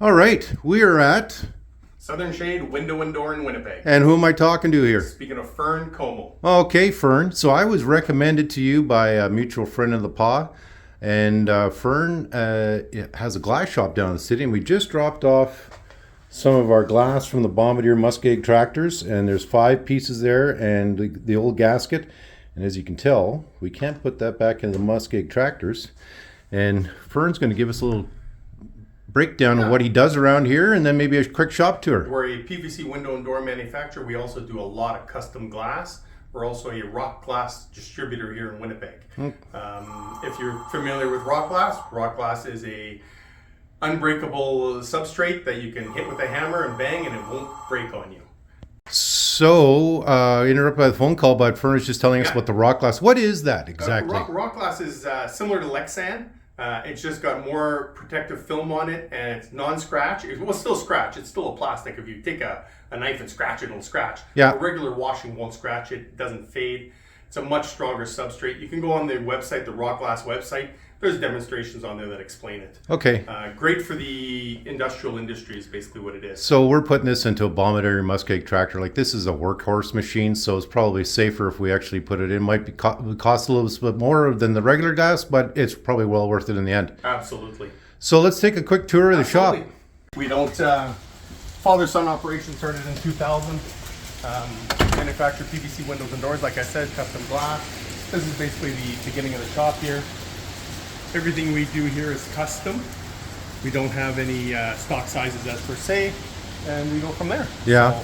All right, we are at, Southern Shade Window and Door in Winnipeg. and who am I talking to here? Speaking of Fern Como. Okay, Fern. So I was recommended to you by a mutual friend of the paw, and Fern has a glass shop down in the city, and we just dropped off some of our glass from the Bombardier Muskeg Tractors, and there's 5 pieces there, and the old gasket. And as you can tell, we can't put that back into the Muskeg Tractors. And Fern's going to give us a little breakdown of what he does around here, and then maybe a quick shop tour. We're a PVC window and door manufacturer. We also do a lot of custom glass. We're also a rock glass distributor here in Winnipeg. If you're familiar with rock glass is a unbreakable substrate that you can hit with a hammer and bang and it won't break on you. So, interrupted by the phone call, but Fern is just telling us about the rock glass. What is that exactly? Rock glass is similar to Lexan. It's just got more protective film on it, and it's non-scratch. It will still scratch. It's still a plastic. If you take a knife and scratch it, it'll scratch. Yeah. A regular washing won't scratch it. It doesn't fade. It's a much stronger substrate. You can go on the website, the Rock Glass website. There's demonstrations on there that explain it. Okay. Great for the industrial industry is basically what it is. So we're putting this into a Bombardier Muskeg Tractor. Like, this is a workhorse machine, so it's probably safer if we actually put it in. Might be cost a little bit more than the regular glass, but it's probably well worth it in the end. Absolutely. So let's take a quick tour of the shop. We don't, father-son operation started in 2000. Manufacture PVC windows and doors, like I said, custom glass. This is basically the beginning of the shop here. Everything we do here is custom. We don't have any stock sizes as per se, and we go from there. Yeah. So,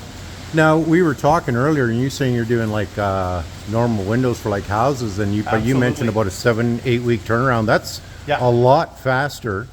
Now, we were talking earlier, and you saying you're doing like normal windows for like houses, and but you mentioned about a 7-8 week turnaround. That's a lot faster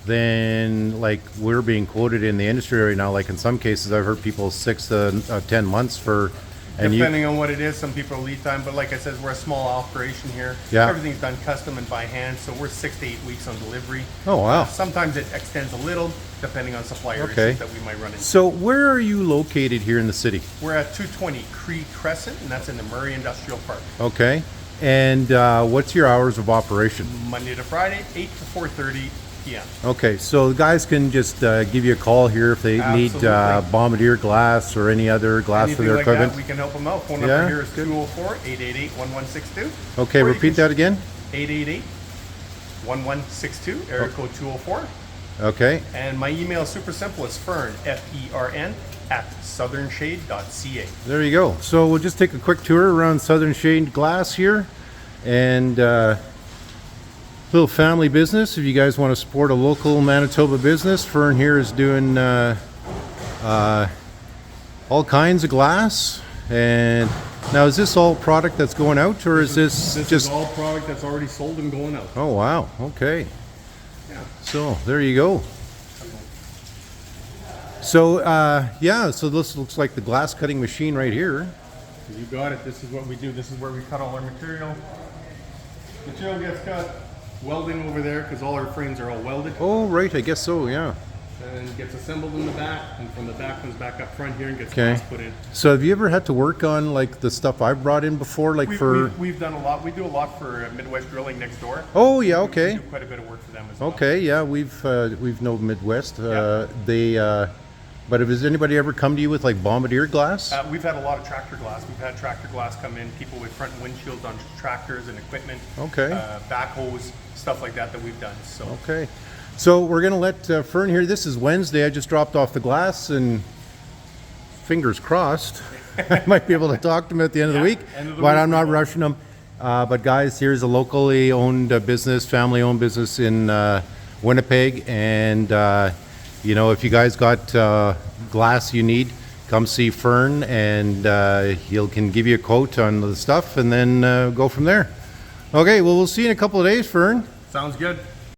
than like we're being quoted in the industry right now. Like in some cases, I've heard people 6 to 10 months for. And depending on what it is, some people are lead time, but like I said, we're a small operation here. Yeah. Everything's done custom and by hand, so we're 6 to 8 weeks on delivery. Oh, wow. Sometimes it extends a little, depending on supplier issues that we might run into. So where are you located here in the city? We're at 220 Cree Crescent, and that's in the Murray Industrial Park. Okay. And what's your hours of operation? Monday to Friday, 8 to 4:30 p.m. Okay, so the guys can just give you a call here if they need Bombardier glass or any other glass for their equipment. We can help them out. Phone number here is 204-888-1162. Okay, repeat that again. 888-1162, area code 204. Okay. And my email is super simple. It's Fern, Fern, @southernshade.ca. There you go. So we'll just take a quick tour around Southern Shade Glass here, and little family business. If you guys want to support a local Manitoba business, Fern here is doing all kinds of glass. And now, is this all product that's going out, or is this just... This is all product that's already sold and going out. Oh, wow. Okay. Yeah. So, there you go. So, yeah, so this looks like the glass cutting machine right here. You got it. This is what we do. This is where we cut all our material. Material gets cut. Welding over there, because all our frames are all welded. Oh, right. I guess so, yeah. And gets assembled in the back, and from the back comes back up front here and gets glass put in. So have you ever had to work on like the stuff I've brought in before, like we've done a lot. We do a lot for Midwest Drilling next door. Oh yeah, okay. We do quite a bit of work for them as well. Okay, yeah, we've known Midwest. But has anybody ever come to you with like Bombardier glass? We've had a lot of tractor glass. We've had tractor glass come in, people with front windshields on tractors and equipment. Okay. Backhoes, stuff like that we've done. So. Okay. So we're going to let Fern here. This is Wednesday. I just dropped off the glass, and fingers crossed, I might be able to talk to him at the end of the week. But I'm not rushing them. But guys, here's a locally owned business, family-owned business in Winnipeg. And, you know, if you guys got glass you need, come see Fern, and he can give you a quote on the stuff, and then go from there. Okay, well, we'll see you in a couple of days, Fern. Sounds good.